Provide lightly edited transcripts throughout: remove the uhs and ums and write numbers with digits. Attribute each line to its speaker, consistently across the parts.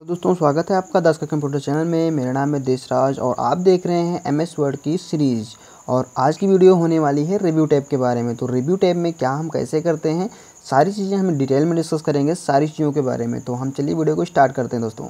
Speaker 1: तो दोस्तों स्वागत है आपका दास का कंप्यूटर चैनल में। मेरा नाम है देशराज और आप देख रहे हैं एमएस वर्ड की सीरीज़। और आज की वीडियो होने वाली है रिव्यू टैब के बारे में। तो रिव्यू टैब में क्या हम कैसे करते हैं, सारी चीज़ें हम डिटेल में डिस्कस करेंगे, सारी चीज़ों के बारे में। तो हम चलिए वीडियो को स्टार्ट करते हैं दोस्तों।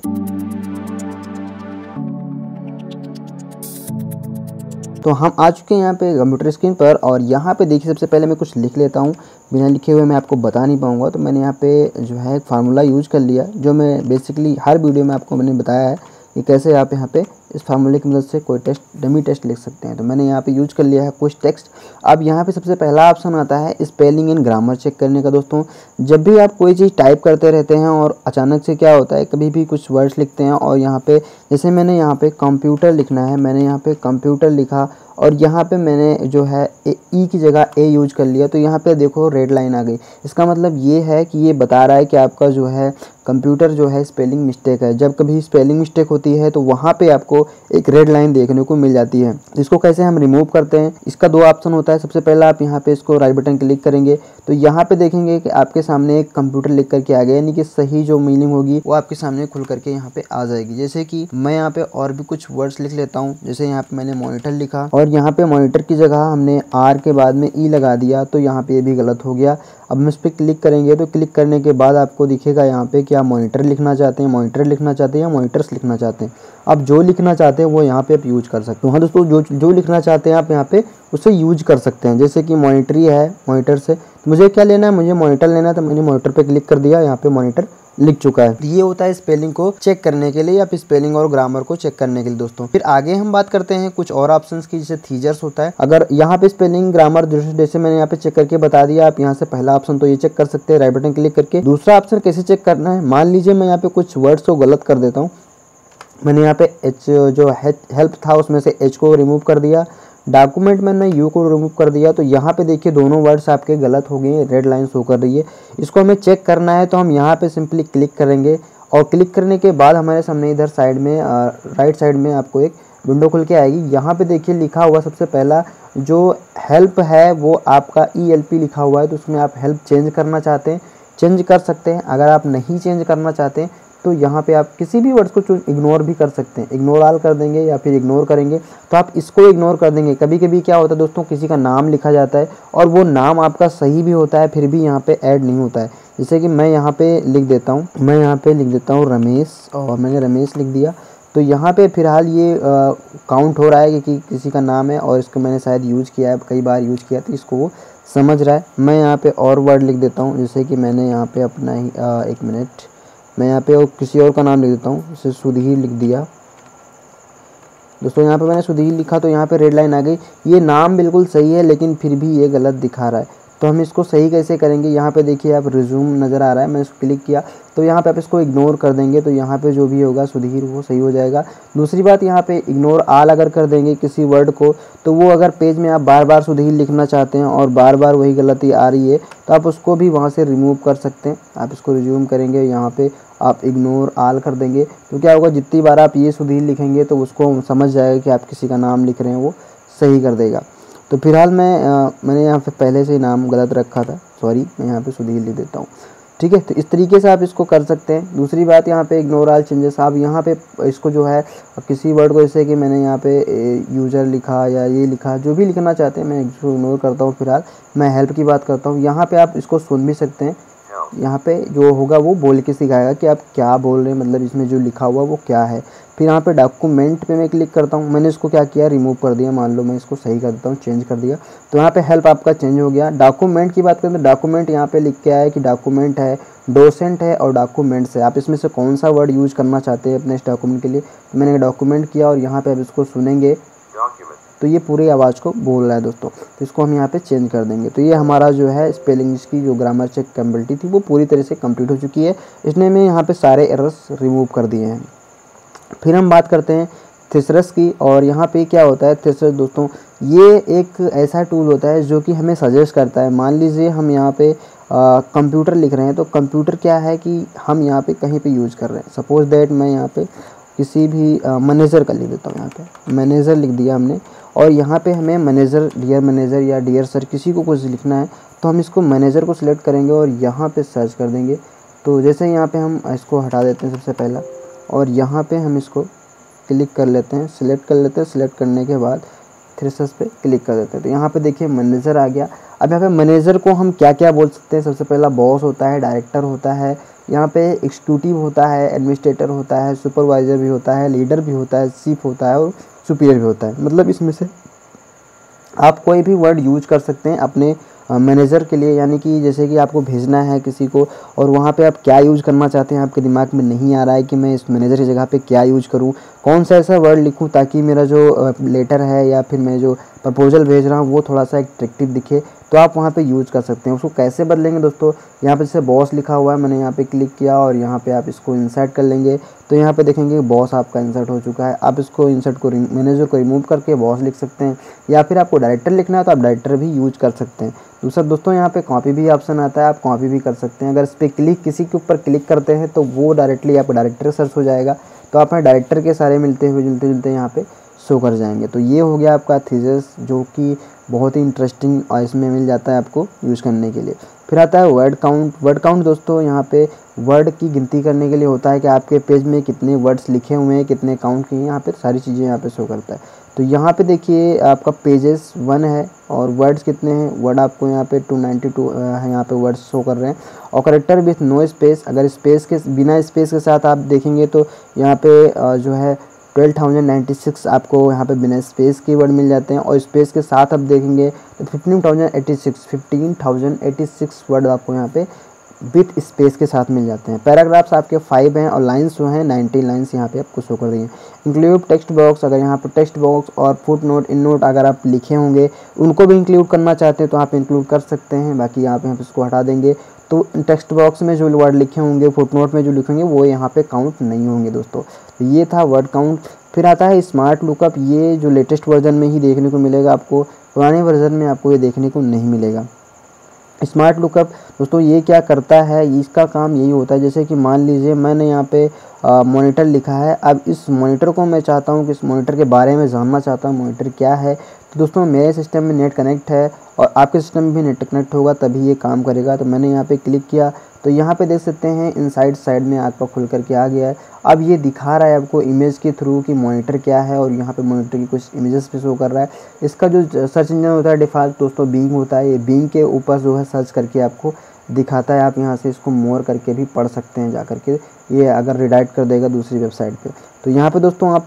Speaker 1: तो हम आ चुके हैं यहाँ पे कंप्यूटर स्क्रीन पर और यहाँ पे देखिए सबसे पहले मैं कुछ लिख लेता हूँ। बिना लिखे हुए मैं आपको बता नहीं पाऊँगा, तो मैंने यहाँ पे जो है एक फार्मूला यूज़ कर लिया, जो मैं बेसिकली हर वीडियो में आपको मैंने बताया है कि कैसे आप यहाँ पे इस फार्मूले की मदद से कोई टेस्ट, डमी टेस्ट लिख सकते हैं। तो मैंने यहाँ पे यूज कर लिया है कुछ टेक्स्ट। अब यहाँ पे सबसे पहला ऑप्शन आता है स्पेलिंग एंड ग्रामर चेक करने का। दोस्तों जब भी आप कोई चीज़ टाइप करते रहते हैं और अचानक से क्या होता है, कभी भी कुछ वर्ड्स लिखते हैं और यहाँ पे जैसे मैंने यहाँ पे कंप्यूटर लिखना है, मैंने यहाँ पे कंप्यूटर लिखा और यहाँ पे मैंने जो है ई की जगह ए यूज कर लिया, तो यहाँ पे देखो रेड लाइन आ गई। इसका मतलब ये है कि ये बता रहा है कि आपका जो है कंप्यूटर जो है स्पेलिंग मिस्टेक है। जब कभी स्पेलिंग मिस्टेक होती है तो वहाँ पे आपको एक रेड लाइन देखने को मिल जाती है। इसको कैसे हम रिमूव करते हैं, इसका दो ऑप्शन होता है। सबसे पहला आप यहाँ पे इसको राइट बटन क्लिक करेंगे तो यहाँ पे देखेंगे कि आपके सामने एक कंप्यूटर लिख करके आ गया, यानी कि सही जो मीनिंग होगी वो आपके सामने खुल करके यहाँ पे आ जाएगी। जैसे कि मैं यहाँ पे और भी कुछ वर्ड्स लिख लेता हूँ। जैसे यहाँ पे मैंने मॉनिटर लिखा और यहाँ पे मॉनिटर की जगह हमने आर के बाद में ई लगा दिया, तो यहाँ पे ये भी गलत हो गया। अब हम इस पर क्लिक करेंगे तो क्लिक करने के बाद आपको दिखेगा यहाँ पे कि आप मॉनिटर लिखना चाहते हैं, मॉनिटर लिखना चाहते हैं या मॉनिटर्स लिखना चाहते हैं। आप जो लिखना चाहते हैं वो यहाँ पे आप यूज कर सकते हो। हाँ दोस्तों, जो लिखना चाहते हैं आप यहाँ पे उसे यूज कर सकते हैं। जैसे कि मॉनिटरी है, मॉनिटर से मुझे क्या लेना है, मुझे मॉनिटर लेना है, तो मैंने मॉनिटर पे क्लिक कर दिया, यहाँ पे मॉनिटर लिख चुका है। ये होता है स्पेलिंग को चेक करने के लिए या फिर स्पेलिंग और ग्रामर को चेक करने के लिए दोस्तों। फिर आगे हम बात करते हैं कुछ और ऑप्शंस की, जैसे थीजर्स होता है। अगर यहाँ पे स्पेलिंग ग्रामर जैसे मैंने यहाँ पे चेक करके बता दिया, आप यहाँ से पहला ऑप्शन तो ये चेक कर सकते हैं राइट बटन क्लिक करके। दूसरा ऑप्शन कैसे चेक करना है, मान लीजिए मैं यहाँ पे कुछ वर्ड्स को गलत कर देता हूँ। मैंने यहाँ पे एच जो हेल्प था उसमें से एच को रिमूव कर दिया, डॉक्यूमेंट में यू को रिमूव कर दिया, तो यहाँ पे देखिए दोनों वर्ड्स आपके गलत हो गए, रेड लाइन शो कर रही है। इसको हमें चेक करना है तो हम यहाँ पे सिंपली क्लिक करेंगे और क्लिक करने के बाद हमारे सामने इधर साइड में राइट साइड में आपको एक विंडो खुल के आएगी। यहाँ पे देखिए लिखा हुआ सबसे पहला जो हेल्प है वो आपका ELP लिखा हुआ है, तो उसमें आप हेल्प चेंज करना चाहते हैं चेंज कर सकते हैं। अगर आप नहीं चेंज करना चाहते हैं तो यहाँ पे आप किसी भी वर्ड्स को इग्नोर भी कर सकते हैं, इग्नोर ऑल कर देंगे या फिर इग्नोर करेंगे तो आप इसको इग्नोर कर देंगे। कभी कभी क्या होता है दोस्तों, किसी का नाम लिखा जाता है और वो नाम आपका सही भी होता है फिर भी यहाँ पे ऐड नहीं होता है। जैसे कि मैं यहाँ पे लिख देता हूँ, रमेश, और मैंने रमेश लिख दिया, तो यहाँ पे फिलहाल ये काउंट हो रहा है कि किसी का नाम है और इसको मैंने शायद यूज़ किया है, कई बार यूज़ किया, तो इसको वो समझ रहा है। मैं यहाँ पे और वर्ड लिख देता हूँ, जैसे कि मैंने यहाँ पे अपना ही एक मिनट, मैं यहाँ पे और किसी और का नाम लिख देता हूँ, जैसे सुधीर लिख दिया। दोस्तों यहाँ पे मैंने सुधीर लिखा तो यहाँ पे रेड लाइन आ गई। ये नाम बिल्कुल सही है लेकिन फिर भी ये गलत दिखा रहा है, तो हम इसको सही कैसे करेंगे। यहाँ पे देखिए आप रिज्यूम नज़र आ रहा है, मैंने इसको क्लिक किया तो यहाँ पे आप इसको इग्नोर कर देंगे तो यहाँ पे जो भी होगा सुधीर वो सही हो जाएगा। दूसरी बात, यहाँ पे इग्नोर ऑल अगर कर देंगे किसी वर्ड को तो वो अगर पेज में आप बार बार सुधीर लिखना चाहते हैं और बार बार वही गलती आ रही है तो आप उसको भी वहाँ से रिमूव कर सकते हैं। आप इसको रिज्यूम करेंगे, यहाँ पे आप इग्नोर ऑल कर देंगे तो क्या होगा, जितनी बार आप ये सुधीर लिखेंगे तो उसको समझ जाएगा कि आप किसी का नाम लिख रहे हैं, वो सही कर देगा। तो फिलहाल मैंने यहाँ पे पहले से ही नाम गलत रखा था, सॉरी, मैं यहाँ पे सुधीर लिख देता हूँ, ठीक है। तो इस तरीके से आप इसको कर सकते हैं। दूसरी बात, यहाँ पे इग्नोर ऑल चेंजेस, आप यहाँ पे इसको जो है किसी वर्ड को, जैसे कि मैंने यहाँ पे यूज़र लिखा या ये लिखा, जो भी लिखना चाहते हैं मैं इसको इग्नोर करता हूँ। फिलहाल मैं हेल्प की बात करता हूँ। यहाँ पे आप इसको सुन भी सकते हैं, यहाँ पे जो होगा वो बोल के सिखाएगा कि आप क्या बोल रहे हैं, मतलब इसमें जो लिखा हुआ वो क्या है। फिर यहाँ पे डॉक्यूमेंट पे मैं क्लिक करता हूँ, मैंने इसको क्या किया, रिमूव कर दिया। मान लो मैं इसको सही कर देता हूँ, चेंज कर दिया, तो यहाँ पे हेल्प आपका चेंज हो गया। डॉक्यूमेंट की बात करें तो डॉक्यूमेंट यहाँ पे लिख के आया कि डॉक्यूमेंट है, डोसेंट है और डॉक्यूमेंट्स है। आप इसमें से कौन सा वर्ड यूज करना चाहते हैं अपने इस डॉक्यूमेंट के लिए, तो मैंने डॉक्यूमेंट किया और यहाँ पे आप इसको सुनेंगे तो ये पूरी आवाज़ को बोल रहा है दोस्तों, तो इसको हम यहाँ पे चेंज कर देंगे। तो ये हमारा जो है स्पेलिंग की जो ग्रामर चेक कैपेबिलिटी थी वो पूरी तरह से कंप्लीट हो चुकी है। इसने में यहाँ पे सारे एरर्स रिमूव कर दिए हैं। फिर हम बात करते हैं थेसरस की, और यहाँ पे क्या होता है थेसरस दोस्तों, ये एक ऐसा टूल होता है जो कि हमें सजेस्ट करता है। मान लीजिए हम यहाँ पे कंप्यूटर लिख रहे हैं, तो कंप्यूटर क्या है कि हम यहाँ पे कहीं पे यूज़ कर रहे हैं। सपोज दैट मैं यहाँ पे किसी भी मैनेजर का लिख देता हूँ, यहाँ पे मैनेजर लिख दिया हमने, और यहाँ पे हमें मैनेजर, डियर मैनेजर या डियर सर, किसी को कुछ लिखना है तो हम इसको मैनेजर को सिलेक्ट करेंगे और यहाँ पे सर्च कर देंगे। तो जैसे यहाँ पे हम इसको हटा देते हैं सबसे पहला, और यहाँ पे हम इसको क्लिक कर लेते हैं, सिलेक्ट कर लेते हैं। सिलेक्ट करने के बाद थ्रेशर्स पे क्लिक कर देते हैं। तो यहाँ पे देखिए मैनेजर आ गया। अब यहाँ पे मैनेजर को हम क्या क्या बोल सकते हैं, सबसे पहला बॉस होता है, डायरेक्टर होता है, यहाँ पे एग्जीक्यूटिव होता है, एडमिनिस्ट्रेटर होता है, सुपरवाइज़र भी होता है, लीडर भी होता है, चीफ होता है और सुपीरियर भी होता है। मतलब इसमें से आप कोई भी वर्ड यूज कर सकते हैं अपने मैनेजर के लिए, यानी कि जैसे कि आपको भेजना है किसी को और वहाँ पे आप क्या यूज़ करना चाहते हैं, आपके दिमाग में नहीं आ रहा है कि मैं इस मैनेजर की जगह पे क्या यूज़ करूँ, कौन सा ऐसा वर्ड लिखूँ ताकि मेरा जो लेटर है या फिर मैं जो प्रपोजल भेज रहा हूँ वो थोड़ा सा एट्रैक्टिव दिखे, तो आप वहाँ पे यूज़ कर सकते हैं। उसको कैसे बदलेंगे दोस्तों, यहाँ पे जैसे बॉस लिखा हुआ है, मैंने यहाँ पे क्लिक किया और यहाँ पे आप इसको इंसर्ट कर लेंगे। तो यहाँ पे देखेंगे बॉस आपका इंसर्ट हो चुका है। आप इसको इंसर्ट को मैनेजर को रिमूव करके बॉस लिख सकते हैं, या फिर आपको डायरेक्टर लिखना है तो आप डायरेक्टर भी यूज कर सकते हैं। दूसरा दोस्तों यहाँ पे कॉपी भी ऑप्शन आता है, आप कॉपी भी कर सकते हैं। अगर इस पर किसी के ऊपर क्लिक करते हैं तो वो डायरेक्टली आपका डायरेक्टर सर्च हो जाएगा, तो आप डायरेक्टर के सारे मिलते हुए जुलते जुलते यहाँ पे शो कर जाएंगे। तो ये हो गया आपका थीसिस, जो कि बहुत ही इंटरेस्टिंग और इसमें मिल जाता है आपको यूज़ करने के लिए। फिर आता है वर्ड काउंट। वर्ड काउंट दोस्तों यहाँ पे वर्ड की गिनती करने के लिए होता है कि आपके पेज में कितने वर्ड्स लिखे हुए हैं, कितने काउंट किए हैं, यहाँ पे सारी चीज़ें यहाँ पे शो करता है। तो यहाँ पे देखिए आपका पेजेस 1 है और वर्ड्स कितने हैं, वर्ड आपको यहाँ पे 292 है, यहाँ पे वर्ड्स शो कर रहे हैं। और करेक्टर विथ नो स्पेस, अगर स्पेस के बिना स्पेस के साथ आप देखेंगे तो यहाँ पे जो है 12,096 आपको यहाँ पे बिना स्पेस के वर्ड मिल जाते हैं, और स्पेस के साथ आप देखेंगे तो 15,086 वर्ड आपको यहाँ पे विथ स्पेस के साथ मिल जाते हैं। पैराग्राफ्स आपके 5 हैं और लाइंस जो हैं 19 लाइंस यहाँ पे आपको शो कर रही हैं। इंक्लूड टेक्स्ट बॉक्स, अगर यहाँ पे टेक्स्ट बॉक्स और फुट नोट, इन नोट अगर आप लिखे होंगे उनको भी इंक्लूड करना चाहते हैं तो आप इंक्लूड कर सकते हैं। बाकी आप यहाँ पे इसको हटा देंगे तो टेक्स्ट बॉक्स में जो वर्ड लिखे होंगे, फुट नोट में जो लिखेंगे वो यहाँ पे काउंट नहीं होंगे दोस्तों। तो ये था वर्ड काउंट। फिर आता है स्मार्ट लुकअप, ये जो लेटेस्ट वर्जन में ही देखने को मिलेगा आपको, पुराने वर्जन में आपको ये देखने को नहीं मिलेगा। स्मार्ट लुकअप दोस्तों ये क्या करता है, इसका काम यही होता है, जैसे कि मान लीजिए मैंने यहाँ पे मॉनिटर लिखा है। अब इस मॉनिटर को मैं चाहता हूँ कि इस मॉनिटर के बारे में जानना चाहता हूँ, मॉनिटर क्या है। तो दोस्तों मेरे सिस्टम में नेट कनेक्ट है और आपके सिस्टम में भी नेट कनेक्ट होगा तभी ये काम करेगा। तो मैंने यहाँ पे क्लिक किया तो यहाँ पे देख सकते हैं इनसाइड साइड में आपका खुल करके आ गया है। अब ये दिखा रहा है आपको इमेज के थ्रू कि मॉनिटर क्या है, और यहाँ पे मॉनिटर की कुछ इमेजेस भी शो कर रहा है। इसका जो सर्च इंजन होता है डिफ़ॉल्ट दोस्तों बिंग होता है, ये बिंग के ऊपर जो है सर्च करके आपको दिखाता है। आप यहाँ से इसको मोर करके भी पढ़ सकते हैं जा करके, ये अगर रिडायरेक्ट कर देगा दूसरी वेबसाइट पे। तो यहाँ पे दोस्तों आप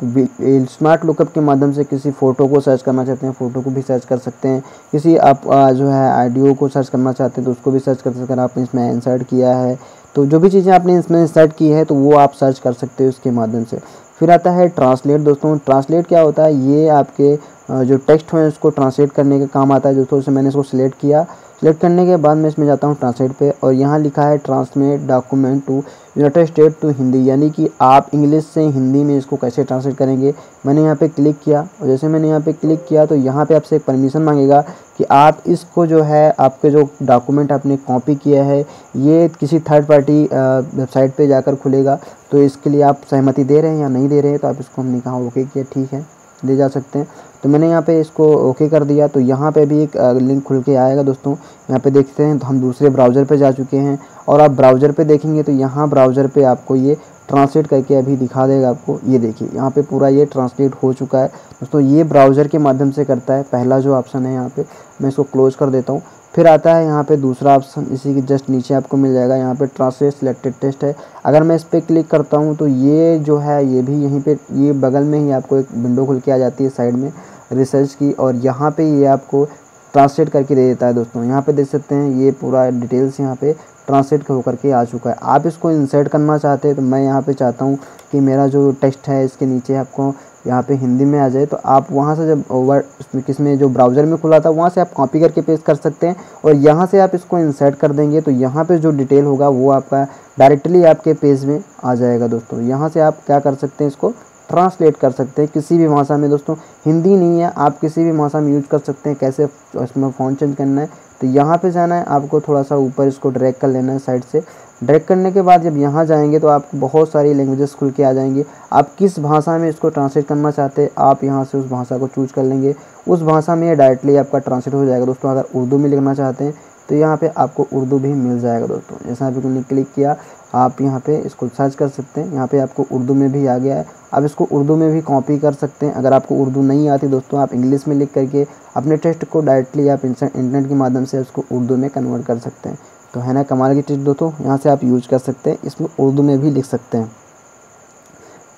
Speaker 1: स्मार्ट लुकअप के माध्यम से किसी फ़ोटो को सर्च करना चाहते हैं, फ़ोटो को भी सर्च कर सकते हैं। किसी आप जो है ऑडियो को सर्च करना चाहते हैं तो उसको भी सर्च कर सकते हैं। आपने इसमें इंसर्ट किया है तो जो भी चीज़ें आपने इसमें इंसर्ट की है तो वो आप सर्च कर सकते हो उसके माध्यम से। फिर आता है ट्रांसलेट दोस्तों। ट्रांसलेट क्या होता है, ये आपके जो टेक्स्ट है उसको ट्रांसलेट करने का काम आता है दोस्तों। उससे मैंने इसको सिलेक्ट किया, सिलेक्ट करने के बाद मैं इसमें जाता हूँ ट्रांसलेट पे, और यहाँ लिखा है translate document to united state to Hindi, यानी कि आप इंग्लिश से हिंदी में इसको कैसे ट्रांसलेट करेंगे। मैंने यहाँ पे क्लिक किया और जैसे मैंने यहाँ पे क्लिक किया तो यहाँ पे आपसे एक परमिशन मांगेगा कि आप इसको जो है आपके जो डॉक्यूमेंट आपने कॉपी किया है ये किसी थर्ड पार्टी वेबसाइट पे जाकर खुलेगा, तो इसके लिए आप सहमति दे रहे हैं या नहीं दे रहे हैं। तो आप इसको हमने कहा ओके किया, ठीक है ले जा सकते हैं। तो मैंने यहाँ पे इसको ओके कर दिया। तो यहाँ पे भी एक लिंक खुल के आएगा दोस्तों, यहाँ पे देखते हैं तो हम दूसरे ब्राउज़र पे जा चुके हैं, और आप ब्राउज़र पे देखेंगे तो यहाँ ब्राउज़र पे आपको ये ट्रांसलेट करके अभी दिखा देगा आपको। ये देखिए यहाँ पे पूरा ये ट्रांसलेट हो चुका है दोस्तों। ये ब्राउज़र के माध्यम से करता है, पहला जो ऑप्शन है यहाँ पे मैं इसको क्लोज़ कर देता हूँ। फिर आता है यहाँ पे दूसरा ऑप्शन, इसी के जस्ट नीचे आपको मिल जाएगा, यहाँ पे ट्रांसलेट सिलेक्टेड टेस्ट है। अगर मैं इस पर क्लिक करता हूँ तो ये जो है ये भी यहीं पे ये बगल में ही आपको एक विंडो खुल के आ जाती है साइड में रिसर्च की, और यहाँ पे ये आपको ट्रांसलेट करके दे देता है दोस्तों। यहाँ पे देख सकते हैं ये पूरा डिटेल्स यहाँ पे ट्रांसलेट होकर के आ चुका है। आप इसको इंसर्ट करना चाहते हैं तो मैं यहाँ पे चाहता हूँ कि मेरा जो टेक्स्ट है इसके नीचे आपको यहाँ पे हिंदी में आ जाए, तो आप वहाँ से जब वर्ड किसमें जो ब्राउज़र में खुला था वहाँ से आप कॉपी करके पेस्ट कर सकते हैं, और यहाँ से आप इसको इंसर्ट कर देंगे तो यहाँ पे जो डिटेल होगा वो आपका डायरेक्टली आपके पेज में आ जाएगा दोस्तों। यहाँ से आप क्या कर सकते हैं, इसको ट्रांसलेट कर सकते हैं किसी भी भाषा में दोस्तों, हिंदी नहीं है, आप किसी भी भाषा में यूज कर सकते हैं। कैसे इसमें फ़ॉन्ट चेंज करना है, तो यहाँ पे जाना है आपको, थोड़ा सा ऊपर इसको ड्रैग कर लेना है साइड से। ड्रैग करने के बाद जब यहाँ जाएंगे तो आपको बहुत सारी लैंग्वेजेस खुल के आ जाएंगी। आप किस भाषा में इसको ट्रांसलेट करना चाहते हैं आप यहाँ से उस भाषा को चूज कर लेंगे, उस भाषा में ये डायरेक्टली आपका ट्रांसलेट हो जाएगा दोस्तों। अगर उर्दू में लिखना चाहते हैं तो यहाँ पे आपको उर्दू भी मिल जाएगा दोस्तों। जैसा आपने क्लिक किया आप यहाँ पे इसको सर्च कर सकते हैं। यहाँ पे आपको उर्दू में भी आ गया है, आप इसको उर्दू में भी कॉपी कर सकते हैं। अगर आपको उर्दू नहीं आती दोस्तों, आप इंग्लिश में लिख करके अपने टेक्स्ट को डायरेक्टली आप इंटरनेट के माध्यम से उसको उर्दू में कन्वर्ट कर सकते हैं। तो है ना कमाल की चीज़ दोस्तों, यहाँ से आप यूज कर सकते हैं, इसमें उर्दू में भी लिख सकते हैं।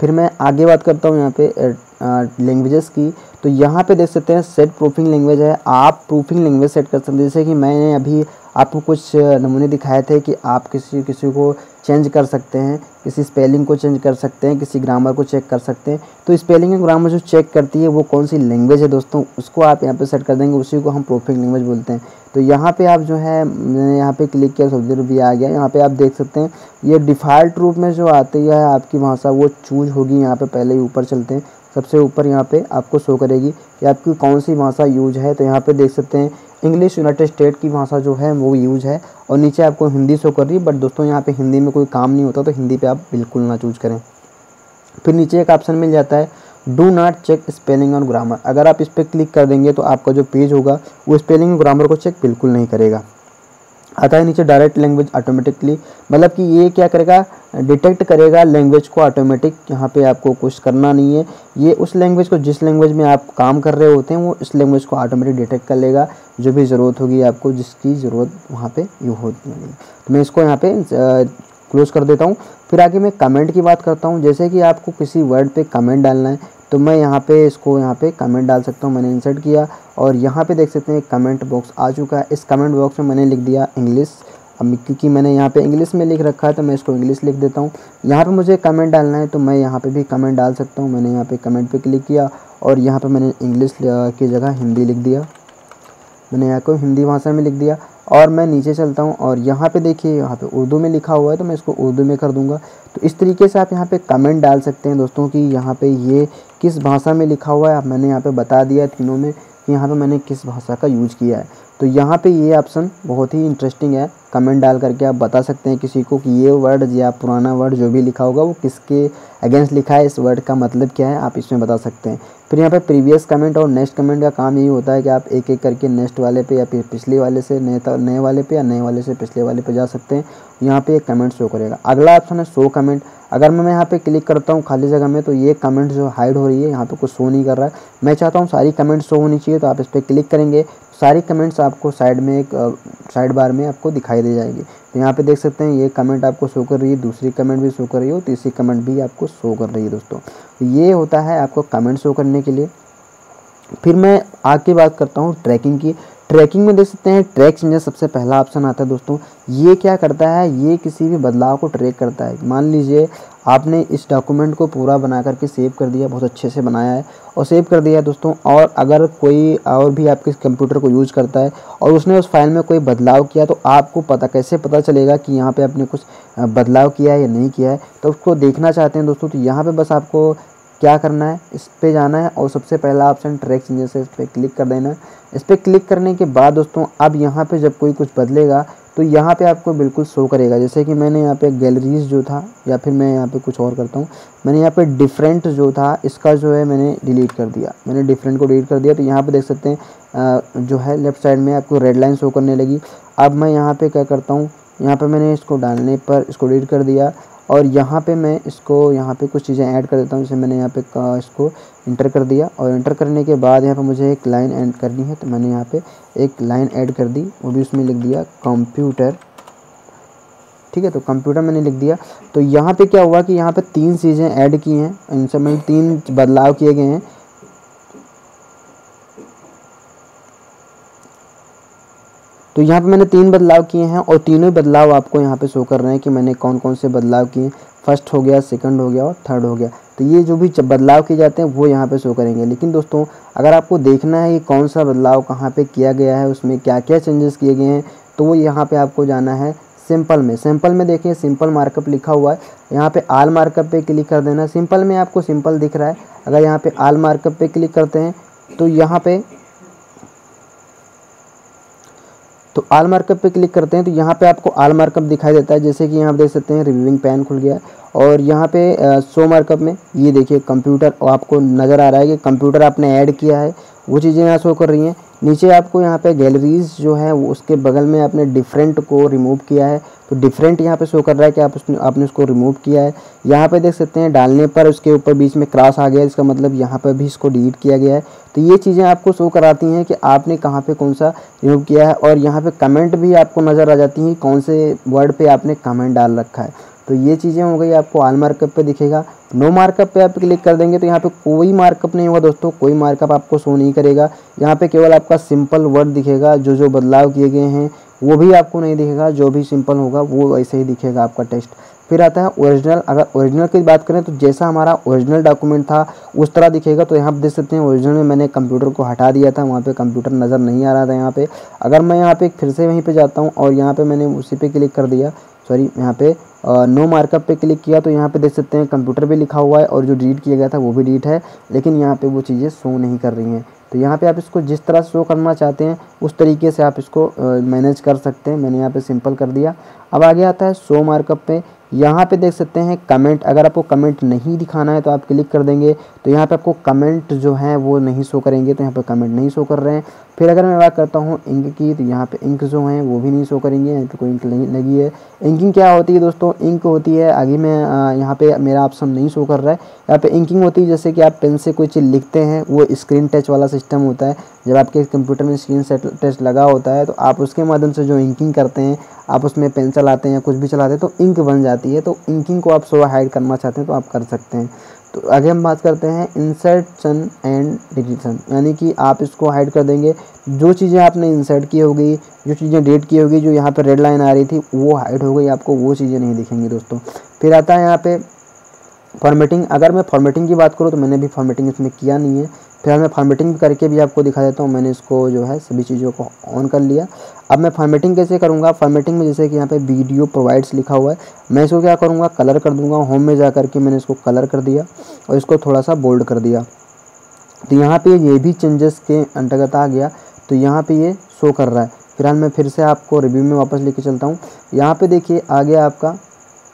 Speaker 1: फिर मैं आगे बात करता हूँ यहाँ पे लैंग्वेजेस की। तो यहाँ पे देख सकते हैं सेट प्रूफिंग लैंग्वेज है, आप प्रूफिंग लैंग्वेज सेट कर सकते हैं। जैसे कि मैंने अभी आपको कुछ नमूने दिखाए थे कि आप किसी को चेंज कर सकते हैं, किसी स्पेलिंग को चेंज कर सकते हैं, किसी ग्रामर को चेक कर सकते हैं। तो स्पेलिंग और ग्रामर जो चेक करती है वो कौन सी लैंग्वेज है दोस्तों, उसको आप यहाँ पे सेट कर देंगे, उसी को हम प्रूफिंग लैंग्वेज बोलते हैं। तो यहाँ पे आप जो है, मैंने यहाँ पे क्लिक किया, सऊदी अरब भी आ गया। यहाँ पे आप देख सकते हैं ये डिफ़ॉल्ट रूप में जो आती है आपकी भाषा वो चूज होगी। यहाँ पे पहले ही ऊपर चलते हैं, सबसे ऊपर यहाँ पे आपको शो करेगी कि आपकी कौन सी भाषा यूज है। तो यहाँ पे देख सकते हैं इंग्लिश यूनाइटेड स्टेट की भाषा जो है वो यूज है, और नीचे आपको हिंदी शो कर रही है। बट दोस्तों यहाँ पे हिंदी में कोई काम नहीं होता, तो हिंदी पे आप बिल्कुल ना चूज करें। फिर नीचे एक ऑप्शन मिल जाता है डू नॉट चेक स्पेलिंग और ग्रामर। अगर आप इस पर क्लिक कर देंगे तो आपका जो पेज होगा वो स्पेलिंग और ग्रामर को चेक बिल्कुल नहीं करेगा। आता है नीचे डायरेक्ट लैंग्वेज ऑटोमेटिकली, मतलब कि ये क्या करेगा, डिटेक्ट करेगा लैंग्वेज को ऑटोमेटिक। यहाँ पे आपको कुछ करना नहीं है, ये उस लैंग्वेज को, जिस लैंग्वेज में आप काम कर रहे होते हैं वो इस लैंग्वेज को ऑटोमेटिक डिटेक्ट कर लेगा, जो भी ज़रूरत होगी आपको, जिसकी ज़रूरत वहाँ पे यूँ होती है। तो मैं इसको यहाँ पे क्लोज कर देता हूँ। फिर आगे मैं कमेंट की बात करता हूँ। जैसे कि आपको किसी वर्ड पे कमेंट डालना है तो मैं यहाँ पे इसको यहाँ पे कमेंट डाल सकता हूँ। मैंने इंसर्ट किया और यहाँ पे देख सकते हैं कमेंट बॉक्स आ चुका है। इस कमेंट बॉक्स में मैंने लिख दिया इंग्लिश। अब क्योंकि मैंने यहाँ पे इंग्लिश में लिख रखा है तो मैं इसको इंग्लिश लिख देता हूँ। यहाँ पे मुझे कमेंट डालना है तो मैं यहाँ पे भी कमेंट डाल सकता हूँ। मैंने यहाँ पे कमेंट पे क्लिक किया और यहाँ पे मैंने इंग्लिश की जगह हिंदी लिख दिया। मैंने यहाँ को हिंदी भाषा में लिख दिया और मैं नीचे चलता हूँ और यहाँ पे देखिए, यहाँ पे उर्दू में लिखा हुआ है तो मैं इसको उर्दू में कर दूँगा। तो इस तरीके से आप यहाँ पे कमेंट डाल सकते हैं दोस्तों कि यहाँ पे ये किस भाषा में लिखा हुआ है। मैंने यहाँ पे बता दिया तीनों में कि यहाँ पे मैंने किस भाषा का यूज किया है। तो यहाँ पे ये ऑप्शन बहुत ही इंटरेस्टिंग है। कमेंट डाल करके आप बता सकते हैं किसी को कि ये वर्ड या पुराना वर्ड जो भी लिखा होगा वो किसके अगेंस्ट लिखा है, इस वर्ड का मतलब क्या है, आप इसमें बता सकते हैं। फिर यहाँ पे प्रीवियस कमेंट और नेक्स्ट कमेंट का काम यही होता है कि आप एक एक करके नेक्स्ट वाले पे या फिर पिछले वाले से नए वाले पे या नए वाले से पिछले वाले पे जा सकते हैं। यहाँ पे एक कमेंट शो करेगा। अगला ऑप्शन है शो कमेंट। अगर मैं यहाँ पे क्लिक करता हूँ खाली जगह में तो ये कमेंट जो हाइड हो रही है, यहाँ पे कुछ शो नहीं कर रहा है। मैं चाहता हूँ सारी कमेंट शो होनी चाहिए, तो आप इस पर क्लिक करेंगे, सारी कमेंट्स आपको साइड में एक साइड बार में आपको दिखाई दे जाएगी। तो यहाँ पे देख सकते हैं ये कमेंट आपको शो कर रही है, दूसरी कमेंट भी शो कर रही है और तीसरी कमेंट भी आपको शो कर रही है दोस्तों। तो ये होता है आपको कमेंट शो करने के लिए। फिर मैं आगे बात करता हूँ ट्रैकिंग की। ट्रैकिंग में देख सकते हैं ट्रैक चेंजेस सबसे पहला ऑप्शन आता है दोस्तों। ये क्या करता है, ये किसी भी बदलाव को ट्रैक करता है। मान लीजिए आपने इस डॉक्यूमेंट को पूरा बना करके सेव कर दिया, बहुत अच्छे से बनाया है और सेव कर दिया दोस्तों, और अगर कोई और भी आपके कंप्यूटर को यूज़ करता है और उसने उस फाइल में कोई बदलाव किया तो आपको कैसे पता चलेगा कि यहाँ पे आपने कुछ बदलाव किया है या नहीं किया है। तो उसको देखना चाहते हैं दोस्तों, तो यहाँ पे बस आपको क्या करना है, इस पे जाना है और सबसे पहला ऑप्शन ट्रैक चेंजेस है, इस पर क्लिक कर देना है। इस पर क्लिक करने के बाद दोस्तों अब यहाँ पे जब कोई कुछ बदलेगा तो यहाँ पे आपको बिल्कुल शो करेगा। जैसे कि मैंने यहाँ पे गैलरीज जो था, या फिर मैं यहाँ पे कुछ और करता हूँ, मैंने यहाँ पे डिफरेंट जो था इसका जो है मैंने डिलीट कर दिया। मैंने डिफरेंट को डिलीट कर दिया। तो यहाँ पे देख सकते हैं जो है लेफ्ट साइड में आपको रेड लाइन शो करने लगी। अब मैं यहाँ पे क्या करता हूँ, यहाँ पे मैंने इसको डालने पर इसको डिलीट कर दिया और यहाँ पे मैं इसको यहाँ पे कुछ चीज़ें ऐड कर देता हूँ। जैसे मैंने यहाँ पे इसको इंटर कर दिया और इंटर करने के बाद यहाँ पे मुझे एक लाइन ऐड करनी है, तो मैंने यहाँ पे एक लाइन ऐड कर दी, वो भी उसमें लिख दिया कंप्यूटर। ठीक है, तो कंप्यूटर मैंने लिख दिया। तो यहाँ पे क्या हुआ कि यहाँ पे 3 चीज़ें ऐड की हैं, इनसे मैंने 3 बदलाव किए गए हैं। तो यहाँ पे मैंने 3 बदलाव किए हैं और तीनों बदलाव आपको यहाँ पे शो कर रहे हैं कि मैंने कौन कौन से बदलाव किए। फर्स्ट हो गया, सेकंड हो गया और थर्ड हो गया। तो ये जो भी बदलाव किए जाते हैं वो यहाँ पे शो करेंगे। लेकिन दोस्तों अगर आपको देखना है कि कौन सा बदलाव कहाँ पे किया गया है, उसमें क्या क्या चेंजेस किए गए हैं, तो वो यहाँ पे आपको जाना है सिंपल में। सिंपल में देखिए सिंपल मार्कअप लिखा हुआ है, यहाँ पे ऑल मार्कअप पे क्लिक कर देना। सिंपल में आपको सिंपल दिख रहा है, अगर यहाँ पे ऑल मार्कअप पे क्लिक करते हैं तो यहाँ पे ऑल मार्कअप पे क्लिक करते हैं तो यहाँ पे आपको ऑल मार्कअप दिखाई देता है। जैसे कि यहाँ देख सकते हैं रिव्यूइंग पैन खुल गया और यहाँ पे शो मार्कअप में ये देखिए कंप्यूटर, और आपको नज़र आ रहा है कि कंप्यूटर आपने ऐड किया है वो चीज़ें यहाँ शो कर रही हैं। नीचे आपको यहाँ पे गैलरीज जो है वो उसके बगल में आपने डिफरेंट को रिमूव किया है, तो डिफरेंट यहाँ पे शो कर रहा है कि आपने उसको रिमूव किया है। यहाँ पे देख सकते हैं डालने पर उसके ऊपर बीच में क्रॉस आ गया, इसका मतलब यहाँ पर भी इसको डिलीट किया गया है। तो ये चीज़ें आपको शो कराती हैं कि आपने कहाँ पे कौन सा रिमूव किया है। और यहाँ पे कमेंट भी आपको नज़र आ जाती हैं कौन से वर्ड पे आपने कमेंट डाल रखा है। तो ये चीज़ें हो गई, आपको ऑल मार्कअप पे दिखेगा। नो मार्कअप पे आप क्लिक कर देंगे तो यहाँ पे कोई मार्कअप नहीं होगा दोस्तों, कोई मार्कअप आपको शो नहीं करेगा। यहाँ पे केवल आपका सिंपल वर्ड दिखेगा, जो बदलाव किए गए हैं वो भी आपको नहीं दिखेगा, जो भी सिंपल होगा वो ऐसे ही दिखेगा आपका टेक्स्ट। फिर आता है ओरिजिनल। अगर ओरिजिनल की बात करें तो जैसा हमारा ओरिजिनल डॉक्यूमेंट था उस तरह दिखेगा। तो यहाँ पर देख सकते हैं ओरिजिनल में मैंने कंप्यूटर को हटा दिया था, वहाँ पे कंप्यूटर नज़र नहीं आ रहा था यहाँ पे। अगर मैं यहाँ पे फिर से वहीं पे जाता हूँ और यहाँ पे मैंने उसी पे क्लिक कर दिया, सॉरी यहाँ पे नो मार्कअप पे क्लिक किया, तो यहाँ पे देख सकते हैं कंप्यूटर भी लिखा हुआ है और जो डिलीट किया गया था वो भी डिलीट है, लेकिन यहाँ पे वो चीज़ें शो नहीं कर रही हैं। तो यहाँ पे आप इसको जिस तरह शो करना चाहते हैं उस तरीके से आप इसको मैनेज कर सकते हैं। मैंने यहाँ पे सिंपल कर दिया। अब आगे आता है शो मार्कअप पे। यहाँ पे देख सकते हैं कमेंट। अगर आपको कमेंट नहीं दिखाना है तो आप क्लिक कर देंगे तो यहाँ पे आपको कमेंट जो है वो नहीं शो करेंगे, तो यहाँ पे कमेंट नहीं शो कर रहे हैं। फिर अगर मैं बात करता हूँ इंक की, तो यहाँ पे इंक जो हैं वो भी नहीं शो करेंगे, यहाँ पे कोई इंक नहीं लगी है। इंकिंग क्या होती है दोस्तों? इंक होती है, आगे में यहाँ पे मेरा ऑप्शन नहीं शो कर रहा है। यहाँ पे इंकिंग होती है जैसे कि आप पेन से कोई चीज़ लिखते हैं, वो स्क्रीन टच वाला सिस्टम होता है। जब आपके कंप्यूटर में स्क्रीन टच लगा होता है तो आप उसके माध्यम से जो इंकिंग करते हैं, आप उसमें पेन चलाते हैं या कुछ भी चलाते हैं तो इंक बन जाती है। तो इंकिंग को आप शो हाइड करना चाहते हैं तो आप कर सकते हैं। तो आगे हम बात करते हैं इंसर्शन एंड डिलीशन, यानी कि आप इसको हाइड कर देंगे। जो चीज़ें आपने इंसर्ट की होगी, जो चीज़ें डिलीट की होगी, जो यहाँ पे रेड लाइन आ रही थी वो हाइड हो गई, आपको वो चीज़ें नहीं दिखेंगी दोस्तों। फिर आता है यहाँ पे फॉर्मेटिंग। अगर मैं फॉर्मेटिंग की बात करूँ तो मैंने भी फॉर्मेटिंग इसमें किया नहीं है। फिर मैं फॉर्मेटिंग करके भी आपको दिखा देता हूँ। मैंने इसको जो है सभी चीज़ों को ऑन कर लिया। अब मैं फॉर्मेटिंग कैसे करूँगा? फॉर्मेटिंग में जैसे कि यहाँ पे वीडियो प्रोवाइड्स लिखा हुआ है, मैं इसको क्या करूँगा, कलर कर दूँगा। होम में जा कर के मैंने इसको कलर कर दिया और इसको थोड़ा सा बोल्ड कर दिया। तो यहाँ पे ये भी चेंजेस के अंतर्गत आ गया, तो यहाँ पे ये शो कर रहा है। फिलहाल मैं फिर से आपको रिव्यू में वापस लेके चलता हूँ। यहाँ पे देखिए आ गया आपका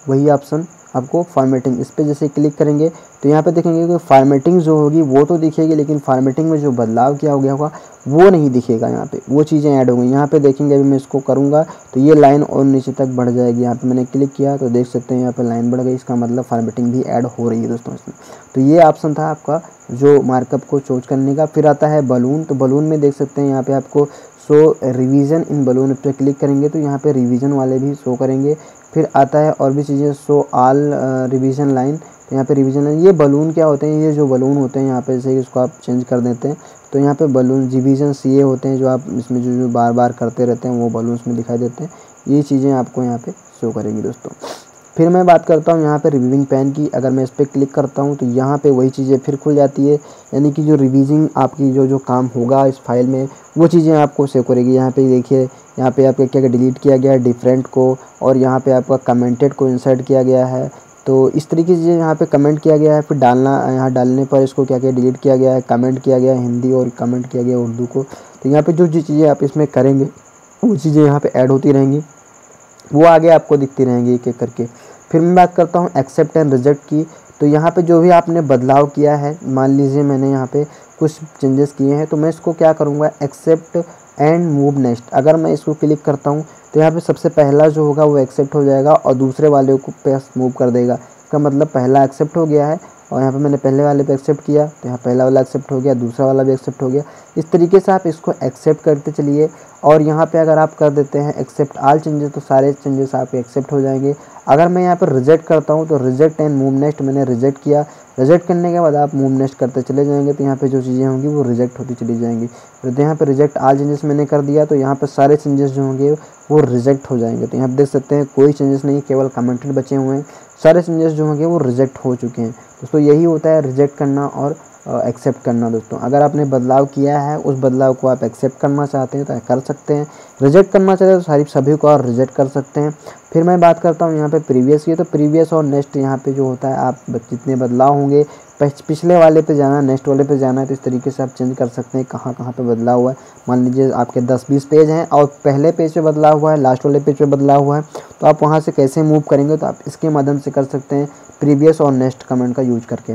Speaker 1: वही ऑप्शन, आपको फॉर्मेटिंग। इस पर जैसे क्लिक करेंगे तो यहाँ पे देखेंगे कि फॉर्मेटिंग जो होगी वो तो दिखेगी, लेकिन फॉर्मेटिंग में जो बदलाव किया हो गया होगा वो नहीं दिखेगा। यहाँ पे वो चीज़ें ऐड हो गई। यहाँ पे देखेंगे अभी मैं इसको करूँगा तो ये लाइन और नीचे तक बढ़ जाएगी। यहाँ पे मैंने क्लिक किया तो देख सकते हैं यहाँ पे लाइन बढ़ गई, इसका मतलब फॉर्मेटिंग भी ऐड हो रही है दोस्तों इसमें। तो ये ऑप्शन था आपका जो मार्कअप को चूज करने का। फिर आता है बलून। तो बलून में देख सकते हैं यहाँ पे आपको शो रिवीजन इन बलून पे क्लिक करेंगे तो यहाँ पे रिवीजन वाले भी शो करेंगे। फिर आता है और भी चीज़ें, शो ऑल रिवीजन लाइन। तो यहाँ पे रिवीजन लाइन, ये बलून क्या होते हैं? ये जो बलून होते हैं यहाँ पे जैसे इसको आप चेंज कर देते हैं तो यहाँ पे बलून रिवीजन्स ये होते हैं जो आप इसमें जो बार बार करते रहते हैं वो बलून्स में दिखाई देते हैं। ये चीज़ें आपको यहाँ पे शो करेंगी दोस्तों। फिर मैं बात करता हूँ यहाँ पे रिव्यूइंग पेन की। अगर मैं इस पर क्लिक करता हूँ तो यहाँ पे वही चीज़ें फिर खुल जाती है, यानी कि जो रिवीजिंग आपकी जो काम होगा इस फाइल में वो चीज़ें आपको सेव करेगी। यहाँ पे देखिए, यहाँ पे आपका क्या डिलीट किया गया है डिफरेंट को, और यहाँ पे आपका कमेंटेड को इंसर्ट किया गया है। तो इस तरीके से यहाँ पे कमेंट किया गया है। फिर डालना, यहाँ डालने पर इसको क्या डिलीट किया गया है, कमेंट किया गया है हिंदी और कमेंट किया गया उर्दू को। तो यहाँ पे जो चीज़ें आप इसमें करेंगे वो चीज़ें यहाँ पे ऐड होती रहेंगी, वो आगे आपको दिखती रहेंगी एक एक करके। फिर मैं बात करता हूँ एक्सेप्ट एंड रिजेक्ट की। तो यहाँ पे जो भी आपने बदलाव किया है, मान लीजिए मैंने यहाँ पे कुछ चेंजेस किए हैं तो मैं इसको क्या करूँगा, एक्सेप्ट एंड मूव नेक्स्ट। अगर मैं इसको क्लिक करता हूँ तो यहाँ पे सबसे पहला जो होगा वो एक्सेप्ट हो जाएगा और दूसरे वाले को पे मूव कर देगा। इसका मतलब पहला एक्सेप्ट हो गया है और यहाँ पे मैंने पहले वाले पे एक्सेप्ट किया तो यहाँ पहला वाला एक्सेप्ट हो गया, दूसरा वाला भी एक्सेप्ट हो गया। इस तरीके से आप इसको एक्सेप्ट करते चलिए। और यहाँ पे अगर आप कर देते हैं एक्सेप्ट ऑल चेंजेस तो सारे चेंजेस आपके एक्सेप्ट हो जाएंगे। अगर मैं यहाँ पर रिजेक्ट करता हूँ तो रिजेक्ट एंड मूव नेक्स्ट मैंने रिजेक्ट किया। रिजेक्ट करने के बाद आप मूव नेक्स्ट करते चले जाएंगे तो यहाँ पे जो चीज़ें होंगी वो रिजेक्ट होती चली जाएंगी। तो यहाँ पे रिजेक्ट ऑल चेंजेस मैंने कर दिया तो यहाँ पे सारे चेंजेस जो होंगे वो रिजेक्ट हो जाएंगे। तो यहाँ पे देख सकते हैं कोई चेंजेस नहीं, केवल कमेंटेड बचे हुए हैं। सारे चेंजेस जो होंगे वो रिजेक्ट हो चुके हैं। दोस्तों यही होता है रिजेक्ट करना और एक्सेप्ट करना। दोस्तों अगर आपने बदलाव किया है उस बदलाव को आप एक्सेप्ट करना चाहते हैं तो कर सकते हैं, रिजेक्ट करना चाहते हैं तो सभी को आप रिजेक्ट कर सकते हैं। फिर मैं बात करता हूँ यहाँ पे प्रीवियस की। तो प्रीवियस और नेक्स्ट यहाँ पे जो होता है, आप जितने बदलाव होंगे पिछले वाले पे जाना, नेक्स्ट वाले पे जाना है, तो इस तरीके से आप चेंज कर सकते हैं कहाँ कहाँ पे बदलाव हुआ है। मान लीजिए आपके 10-20 पेज हैं और पहले पेज पे बदलाव हुआ है, लास्ट वाले पेज पे बदलाव हुआ है, तो आप वहाँ से कैसे मूव करेंगे तो आप इसके माध्यम से कर सकते हैं, प्रीवियस और नेक्स्ट कमेंट का यूज करके।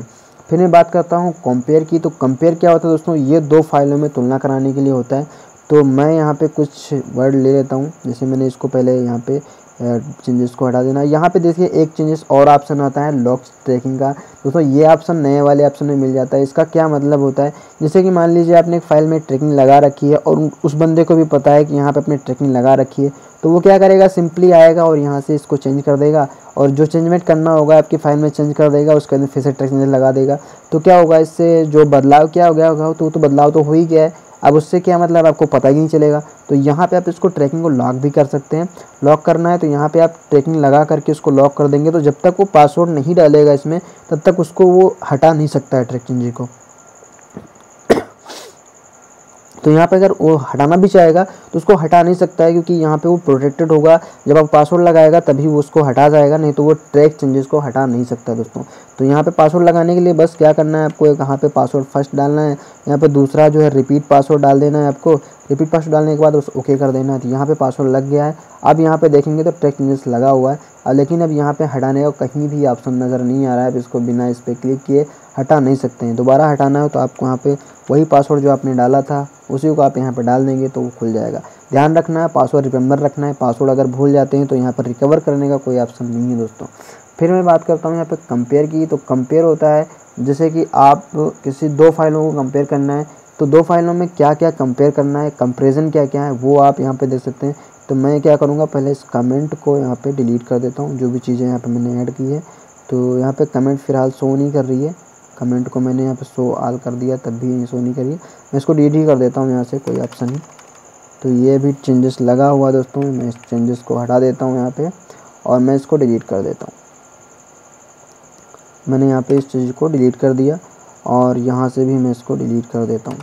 Speaker 1: फिर मैं बात करता हूँ कंपेयर की। तो कंपेयर क्या होता है दोस्तों, ये दो फाइलों में तुलना कराने के लिए होता है। तो मैं यहाँ पे कुछ वर्ड ले लेता हूँ, जैसे मैंने इसको पहले यहाँ पे चेंजेस को हटा देना। यहाँ पे देखिए एक चेंजेस और ऑप्शन आता है लॉग ट्रैकिंग का। दोस्तों ये ऑप्शन नए वाले ऑप्शन में मिल जाता है। इसका क्या मतलब होता है, जैसे कि मान लीजिए आपने एक फाइल में ट्रैकिंग लगा रखी है और उस बंदे को भी पता है कि यहाँ पे अपने ट्रैकिंग लगा रखी है, तो वो क्या करेगा, सिंपली आएगा और यहाँ से इसको चेंज कर देगा और जो चेंजमेंट करना होगा आपकी फाइल में चेंज कर देगा, उसके अंदर फिर से ट्रैकिंग लगा देगा। तो क्या होगा, इससे जो बदलाव क्या हो गया होगा, तो बदलाव तो हो ही गया है। अब उससे क्या मतलब आपको पता ही नहीं चलेगा। तो यहाँ पे आप इसको ट्रैकिंग को लॉक भी कर सकते हैं। लॉक करना है तो यहाँ पे आप ट्रैकिंग लगा करके उसको लॉक कर देंगे, तो जब तक वो पासवर्ड नहीं डालेगा इसमें, तब तक उसको वो हटा नहीं सकता है ट्रैकिंग जी को। तो यहाँ पे अगर वो हटाना भी चाहेगा तो उसको हटा नहीं सकता है, क्योंकि यहाँ पे वो प्रोटेक्टेड होगा। जब आप पासवर्ड लगाएगा तभी वो उसको हटा जाएगा, नहीं तो वो ट्रैक चेंजेस को हटा नहीं सकता दोस्तों। तो यहाँ पे पासवर्ड लगाने के लिए बस क्या करना है आपको, यहाँ पे पासवर्ड फर्स्ट डालना है, यहाँ पे दूसरा जो है रिपीट पासवर्ड डाल देना है आपको। रिपीट पासवर्ड डालने के बाद उस ओके कर देना है। तो यहाँ पे पासवर्ड लग गया है। अब यहाँ पे देखेंगे तो ट्रैक चेंजेस लगा हुआ है, लेकिन अब यहाँ पे हटाने का कहीं भी ऑप्शन नज़र नहीं आ रहा है। अब इसको बिना इस पर क्लिक किए हटा नहीं सकते हैं। दोबारा हटाना है तो आपको यहाँ पे वही पासवर्ड जो आपने डाला था उसी को आप यहाँ पे डाल देंगे तो वो खुल जाएगा। ध्यान रखना है पासवर्ड रिमेंबर रखना है। पासवर्ड अगर भूल जाते हैं तो यहाँ पर रिकवर करने का कोई ऑप्शन नहीं है दोस्तों। फिर मैं बात करता हूँ यहाँ पे कंपेयर की। तो कंपेयर होता है जैसे कि आप किसी दो फाइलों को कंपेयर करना है, तो दो फाइलों में क्या क्या कंपेयर करना है, कंपेरिजन क्या क्या है, वो आप यहाँ पे देख सकते हैं। तो मैं क्या करूँगा, पहले इस कमेंट को यहाँ पे डिलीट कर देता हूँ, जो भी चीज़ें यहाँ पे मैंने ऐड की है। तो यहाँ पे कमेंट फ़िलहाल शो नहीं कर रही है, कमेंट को मैंने यहाँ पे शो ऑल कर दिया तब भी शो नहीं करी है। मैं इसको डिलीट ही कर देता हूँ यहाँ से, कोई ऑप्शन नहीं। तो ये भी चेंजेस लगा हुआ दोस्तों, मैं इस चेंजेस को हटा देता हूँ यहाँ पे और मैं इसको डिलीट कर देता हूँ। मैंने यहाँ पे इस चीज़ को डिलीट कर दिया और यहाँ से भी मैं इसको डिलीट कर देता हूँ।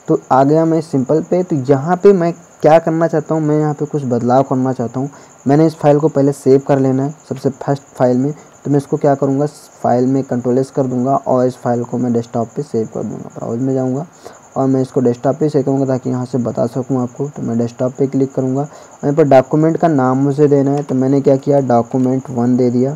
Speaker 1: तो आ गया मैं सिंपल पे। तो यहाँ पे मैं क्या करना चाहता हूँ, मैं यहाँ पे कुछ बदलाव करना चाहता हूँ। मैंने इस फाइल को पहले सेव कर लेना है सबसे फर्स्ट फाइल में। तो मैं इसको क्या करूँगा, फाइल में कंट्रोल-S कर दूँगा और इस फाइल को मैं डेस्कटॉप पे सेव कर दूँगा। ब्राउज़ में जाऊँगा और मैं इसको डेस्कटॉप पे सेव करूँगा ताकि यहाँ से बता सकूँ आपको। तो मैं डेस्कटॉप पे क्लिक करूँगा और यहाँ पर डॉक्यूमेंट का नाम मुझे देना है। तो मैंने क्या किया, डॉक्यूमेंट 1 दे दिया,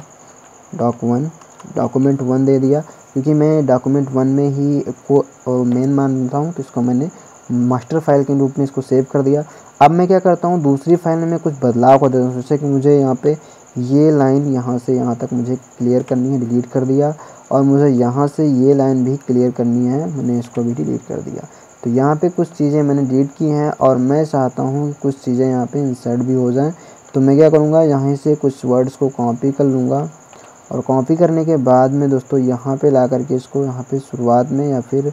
Speaker 1: डॉक्यूमेंट 1 दे दिया, क्योंकि मैं डॉक्यूमेंट 1 में ही को मेन मानता हूँ। तो इसको मैंने मास्टर फाइल के रूप में इसको सेव कर दिया। अब मैं क्या करता हूँ, दूसरी फाइल में मैं कुछ बदलाव कर देता हूँ। जैसे कि मुझे यहाँ पे ये लाइन यहाँ से यहाँ तक मुझे क्लियर करनी है, डिलीट कर दिया। और मुझे यहाँ से ये लाइन भी क्लियर करनी है, मैंने इसको भी डिलीट कर दिया। तो यहाँ पे कुछ चीज़ें मैंने डिलीट की हैं और मैं चाहता हूँ कि कुछ चीज़ें यहाँ पे इंसर्ट भी हो जाएँ। तो मैं क्या करूँगा, यहाँ से कुछ वर्ड्स को कॉपी कर लूँगा और कॉपी करने के बाद में दोस्तों यहाँ पे ला करके इसको यहाँ पे शुरुआत में या फिर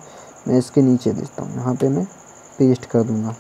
Speaker 1: मैं इसके नीचे देता हूँ, यहाँ पे मैं पेस्ट कर दूँगा।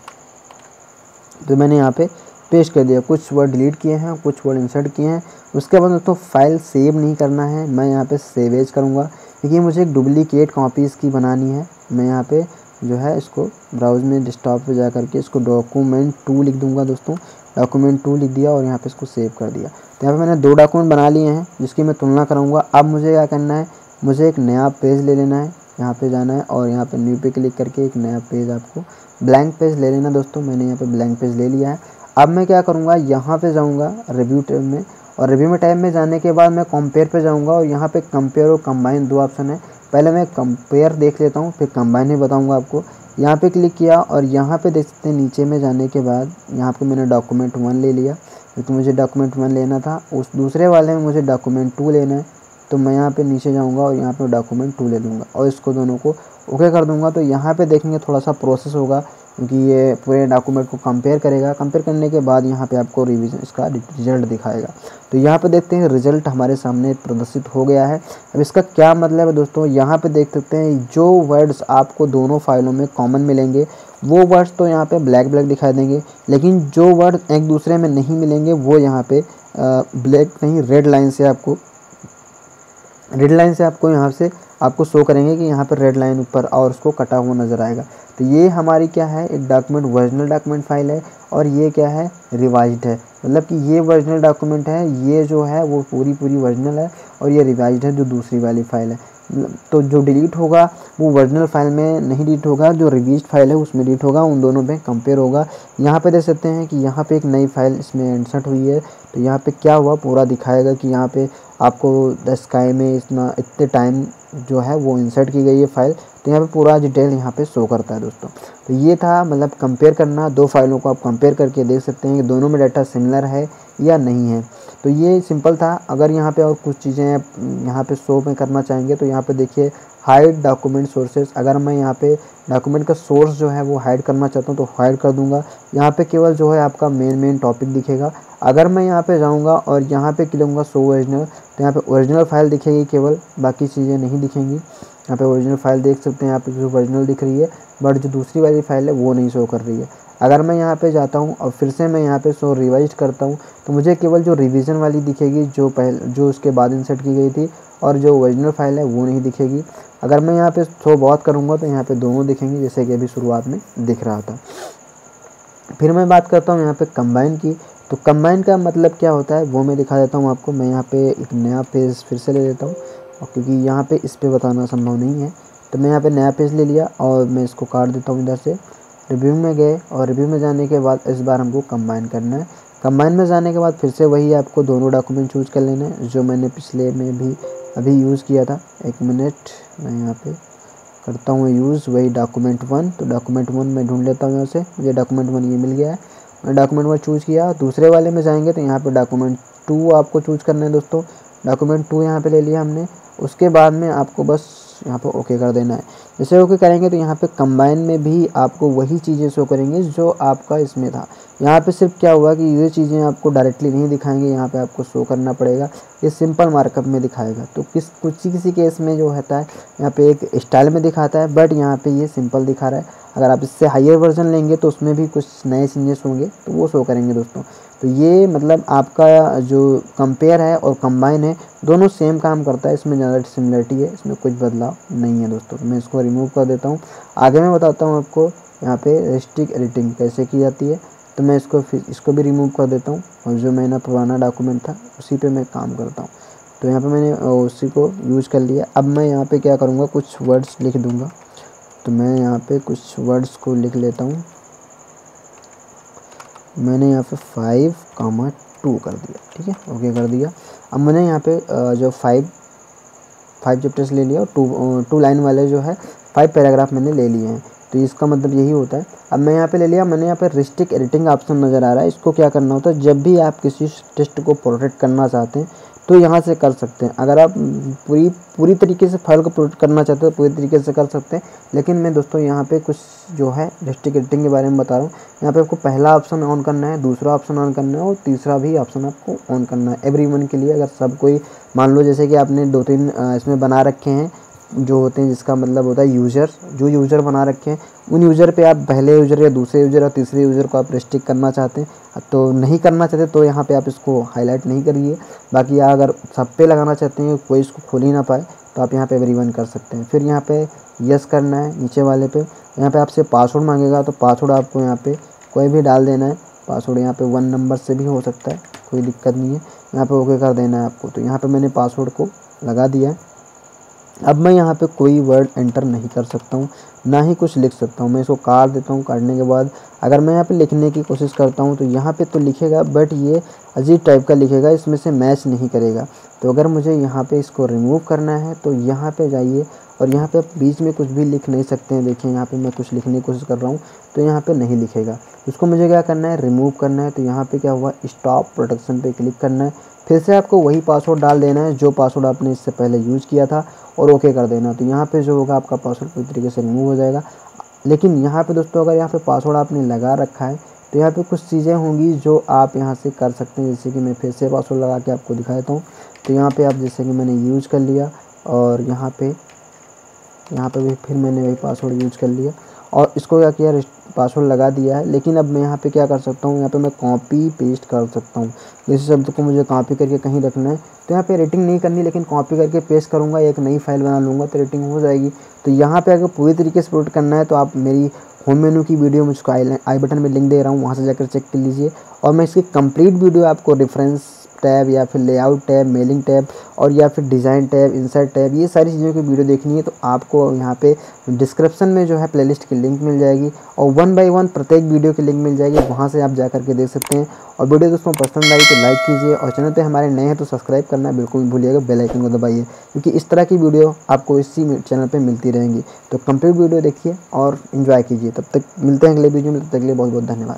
Speaker 1: तो मैंने यहाँ पे पेस्ट कर दिया। कुछ वर्ड डिलीट किए हैं, कुछ वर्ड इंसर्ट किए हैं। उसके बाद दोस्तों फाइल सेव नहीं करना है, मैं यहाँ पे सेव एज करूँगा, क्योंकि मुझे एक डुप्लीकेट कॉपी इसकी बनानी है। मैं यहाँ पे जो है इसको ब्राउज़ में डेस्कटॉप पे जा करके इसको डॉक्यूमेंट 2 लिख दूँगा दोस्तों। डॉक्यूमेंट 2 लिख दिया और यहाँ पे इसको सेव कर दिया। तो यहाँ पे मैंने 2 डॉक्यूमेंट बना लिए हैं जिसकी मैं तुलना कराऊँगा। अब मुझे क्या करना है, मुझे एक नया पेज ले लेना है, यहाँ पे जाना है और यहाँ पे न्यू पे क्लिक करके एक नया पेज, आपको ब्लैंक पेज ले लेना दोस्तों। मैंने यहाँ पे ब्लैंक पेज ले लिया है। अब मैं क्या करूँगा, यहाँ पे जाऊँगा रिव्यू टैब में और रिव्यू में टैब में जाने के बाद मैं कंपेयर पे जाऊँगा और यहाँ पे कंपेयर और कंबाइन 2 ऑप्शन है। पहले मैं कंपेयर देख लेता हूँ, फिर कंबाइन ही बताऊँगा आपको। यहाँ पे क्लिक किया और यहाँ पे देख सकते हैं नीचे में जाने के बाद यहाँ पे मैंने डॉक्यूमेंट 1 ले लिया, क्योंकि मुझे डॉक्यूमेंट 1 लेना था। उस दूसरे वाले में मुझे डॉक्यूमेंट 2 लेना है। तो मैं यहाँ पे नीचे जाऊँगा और यहाँ पे डॉक्यूमेंट 2 ले लूँगा और इसको दोनों को ओके कर दूँगा। तो यहाँ पे देखेंगे थोड़ा सा प्रोसेस होगा, क्योंकि ये पूरे डॉक्यूमेंट को कंपेयर करेगा। कंपेयर करने के बाद यहाँ पे आपको रिवीजन इसका रिजल्ट दिखाएगा। तो यहाँ पे देखते हैं रिजल्ट हमारे सामने प्रदर्शित हो गया है। अब इसका क्या मतलब है दोस्तों, यहाँ पे देख सकते हैं जो वर्ड्स आपको दोनों फाइलों में कॉमन मिलेंगे वो वर्ड्स तो यहाँ पे ब्लैक दिखाई देंगे, लेकिन जो वर्ड एक दूसरे में नहीं मिलेंगे वो यहाँ पे ब्लैक नहीं रेड लाइन से आपको यहाँ से आपको शो करेंगे कि यहाँ पर रेड लाइन ऊपर और उसको कटा हुआ नज़र आएगा। तो ये हमारी क्या है, एक डॉक्यूमेंट वर्जिनल डॉक्यूमेंट फाइल है और ये क्या है, रिवाइज्ड है। मतलब कि ये वर्जिनल डॉक्यूमेंट है, ये जो है वो पूरी वर्जिनल है और ये रिवाइज्ड है जो दूसरी वाली फाइल है। तो जो डिलीट होगा वो वर्जिनल फाइल में नहीं डिलीट होगा, जो रिवीज्ड फाइल है उसमें डिलीट होगा। उन दोनों में कंपेयर होगा। यहाँ पे देख सकते हैं कि यहाँ पे एक नई फाइल इसमें इंसर्ट हुई है। तो यहाँ पे क्या हुआ पूरा दिखाएगा कि यहाँ पे आपको द स्काई में इतने टाइम जो है वो इंसर्ट की गई है फाइल, तो यहाँ पे पूरा डिटेल यहाँ पे शो करता है दोस्तों। तो ये था मतलब कंपेयर करना, दो फाइलों को आप कंपेयर करके देख सकते हैं कि दोनों में डाटा सिमिलर है या नहीं है। तो ये सिंपल था। अगर यहाँ पे और कुछ चीज़ें यहाँ पे शो में करना चाहेंगे तो यहाँ पे देखिए हाइड डॉक्यूमेंट सोर्सेज। अगर मैं यहाँ पे डॉक्यूमेंट का सोर्स जो है वो हाइड करना चाहता हूँ तो हाइड कर दूंगा। यहाँ पे केवल जो है आपका मेन टॉपिक दिखेगा। अगर मैं यहाँ पे जाऊँगा और यहाँ पे क्लिक करूँगा शो ओरिजिनल, तो यहाँ पे ओरिजिनल फाइल दिखेगी केवल, बाकी चीज़ें नहीं दिखेंगी। यहाँ पे ओरिजिनल फाइल देख सकते हैं, यहाँ पे जो ओरिजिनल दिख रही है, बट जो दूसरी वाली फाइल है वो नहीं शो कर रही है। अगर मैं यहाँ पे जाता हूँ और फिर से मैं यहाँ पे शो रिवाइज करता हूँ तो मुझे केवल जो रिवीजन वाली दिखेगी, जो उसके बाद इंसर्ट की गई थी, और जो ओरिजिनल फाइल है वो नहीं दिखेगी। अगर मैं यहाँ पे शो बहुत करूँगा तो यहाँ पे दोनों दिखेंगे, जैसे कि अभी शुरुआत में दिख रहा था। फिर मैं बात करता हूँ यहाँ पे कंबाइन की। तो कंबाइन का मतलब क्या होता है वो मैं दिखा देता हूँ आपको। मैं यहाँ पे एक नया पेज फिर से ले लेता हूँ, और क्योंकि यहाँ पे इस पे बताना संभव नहीं है तो मैं यहाँ पे नया पेज ले लिया और मैं इसको काट देता हूँ इधर से। रिव्यू में गए और रिव्यू में जाने के बाद इस बार हमको कंबाइन करना है। कंबाइन में जाने के बाद फिर से वही आपको दोनों डॉक्यूमेंट चूज़ कर लेना है जो मैंने पिछले में भी अभी यूज़ किया था। एक मिनट, मैं यहाँ पे करता हूँ यूज़ वही डॉक्यूमेंट 1। तो डॉक्यूमेंट 1 मैं ढूंढ लेता हूँ यहाँ से, मुझे डॉक्यूमेंट 1 ये मिल गया है। मैं डॉक्यूमेंट 1 चूज़ किया। दूसरे वाले में जाएंगे तो यहाँ पे डॉक्यूमेंट 2 आपको चूज़ करना है दोस्तों। डॉक्यूमेंट 2 यहाँ पे ले लिया हमने। उसके बाद में आपको बस यहाँ पे ओके कर देना है। जैसे ओके करेंगे तो यहाँ पे कंबाइन में भी आपको वही चीज़ें शो करेंगी जो आपका इसमें था। यहाँ पे सिर्फ क्या हुआ कि ये चीज़ें आपको डायरेक्टली नहीं दिखाएंगे, यहाँ पे आपको शो करना पड़ेगा। ये सिंपल मार्कअप में दिखाएगा। तो किसी केस में जो होता है यहाँ पे एक स्टाइल में दिखाता है, बट यहाँ पे ये सिंपल दिखा रहा है। अगर आप इससे हायर वर्जन लेंगे तो उसमें भी कुछ नए चेंजेस होंगे तो वो शो करेंगे दोस्तों। तो ये मतलब आपका जो कंपेयर है और कंबाइन है दोनों सेम काम करता है, इसमें ज़्यादा सिमिलरिटी है, इसमें कुछ बदलाव नहीं है दोस्तों। तो मैं इसको रिमूव कर देता हूँ। आगे मैं बताता हूँ आपको यहाँ पे रिस्ट्रिक्ट एडिटिंग कैसे की जाती है। तो मैं इसको भी रिमूव कर देता हूँ और जो मेरा पुराना डॉक्यूमेंट था उसी पे मैं काम करता हूँ। तो यहाँ पे मैंने उसी को यूज़ कर लिया। अब मैं यहाँ पे क्या करूँगा, कुछ वर्ड्स लिख दूँगा। तो मैं यहाँ पे कुछ वर्ड्स को लिख लेता हूँ। मैंने यहाँ पे 5,2 कर दिया, ठीक है, ओके कर दिया। अब मैंने यहाँ पे जो 5 चैप्टर्स ले लिया और 2 लाइन वाले जो है 5 पैराग्राफ मैंने ले लिए हैं। तो इसका मतलब यही होता है। अब मैं यहाँ पे ले लिया, मैंने यहाँ पे रिस्ट्रिक्ट एडिटिंग ऑप्शन नज़र आ रहा है। इसको क्या करना होता है, जब भी आप किसी टेक्स्ट को प्रोटेक्ट करना चाहते हैं तो यहाँ से कर सकते हैं। अगर आप पूरी तरीके से फाइल को प्रोटेक्ट करना चाहते हो पूरी तरीके से कर सकते हैं। लेकिन मैं दोस्तों यहाँ पे कुछ जो है रिस्ट्रिक्ट एडिटिंग के बारे में बता रहा हूँ। यहाँ पे आपको पहला ऑप्शन ऑन करना है, दूसरा ऑप्शन ऑन करना है और तीसरा भी ऑप्शन आपको ऑन करना है एवरीवन के लिए। अगर सब कोई मान लो जैसे कि आपने 2-3 इसमें बना रखे हैं जो होते हैं, जिसका मतलब होता है यूज़र, जो यूज़र बना रखे हैं उन यूज़र पे आप पहले यूज़र या दूसरे यूज़र और तीसरे यूज़र को आप रिस्ट्रिक्ट करना चाहते हैं तो नहीं करना चाहते तो यहाँ पे आप इसको हाईलाइट नहीं करिए। बाकी अगर सब पे लगाना चाहते हैं कोई इसको खोल ही ना पाए तो आप यहाँ पे एवरीवन कर सकते हैं। फिर यहाँ पे यस करना है नीचे वाले पे। यहाँ पे आपसे पासवर्ड मांगेगा तो पासवर्ड आपको यहाँ पे कोई भी डाल देना है। पासवर्ड यहाँ पे 1 नंबर से भी हो सकता है, कोई दिक्कत नहीं है। यहाँ पे ओके कर देना है आपको। तो यहाँ पे मैंने पासवर्ड को लगा दिया है। अब मैं यहाँ पे कोई वर्ड एंटर नहीं कर सकता हूँ, ना ही कुछ लिख सकता हूँ। मैं इसको काट देता हूँ। काटने के बाद अगर मैं यहाँ पे लिखने की कोशिश करता हूँ तो यहाँ पे तो लिखेगा बट ये अजीब टाइप का लिखेगा, इसमें से मैच नहीं करेगा। तो अगर मुझे यहाँ पे इसको रिमूव करना है तो यहाँ पे जाइए और यहाँ पे बीच में कुछ भी लिख नहीं सकते हैं। देखिए यहाँ पे मैं कुछ लिखने की कोशिश कर रहा हूँ तो यहाँ पे नहीं लिखेगा। इसको मुझे क्या करना है, रिमूव करना है। तो यहाँ पे क्या हुआ, स्टॉप प्रोटेक्शन पे क्लिक करना है। फिर से आपको वही पासवर्ड डाल देना है जो पासवर्ड आपने इससे पहले यूज़ किया था और ओके कर देना। तो यहाँ पे जो होगा आपका पासवर्ड पूरी तरीके से रिमूव हो जाएगा। लेकिन यहाँ पे दोस्तों अगर यहाँ पे पासवर्ड आपने लगा रखा है तो यहाँ पे कुछ चीज़ें होंगी जो आप यहाँ से कर सकते हैं। जैसे कि मैं फिर से पासवर्ड लगा के आपको दिखा देता हूँ। तो यहाँ पे आप जैसे कि मैंने यूज़ कर लिया और यहाँ पे भी फिर मैंने वही पासवर्ड यूज़ कर लिया और इसको क्या किया, पासवर्ड लगा दिया है। लेकिन अब मैं यहाँ पे क्या कर सकता हूँ, यहाँ पे मैं कॉपी पेस्ट कर सकता हूँ। इस शब्द को मुझे कॉपी करके कहीं रखना है तो यहाँ पे रेटिंग नहीं करनी, लेकिन कॉपी करके पेस्ट करूँगा, एक नई फाइल बना लूँगा तो रेटिंग हो जाएगी। तो यहाँ पे अगर पूरी तरीके से प्रोटेक्ट करना है तो आप मेरी होम मेनू की वीडियो मुझको आई बटन में लिंक दे रहा हूँ, वहाँ से जाकर चेक कर लीजिए। और मैं इसकी कंप्लीट वीडियो आपको रेफरेंस टैब या फिर लेआउट टैब, मेलिंग टैब और या फिर डिज़ाइन टैब, इंसर्ट टैब, ये सारी चीज़ों की वीडियो देखनी है तो आपको यहाँ पे डिस्क्रिप्शन में जो है प्लेलिस्ट की लिंक मिल जाएगी और 1 बाय 1 प्रत्येक वीडियो की लिंक मिल जाएगी, वहाँ से आप जा करके देख सकते हैं। और वीडियो दोस्तों पसंद आई तो लाइक कीजिए और चैनल पे हमारे नए हैं तो सब्सक्राइब करना बिल्कुल मत भूलिएगा, बेल आइकन को दबाइए, क्योंकि इस तरह की वीडियो आपको इसी चैनल पे मिलती रहेंगी। तो कंप्लीट वीडियो देखिए और एंजॉय कीजिए। तब तक मिलते हैं अगले वीडियो में, तब तक के लिए बहुत बहुत धन्यवाद।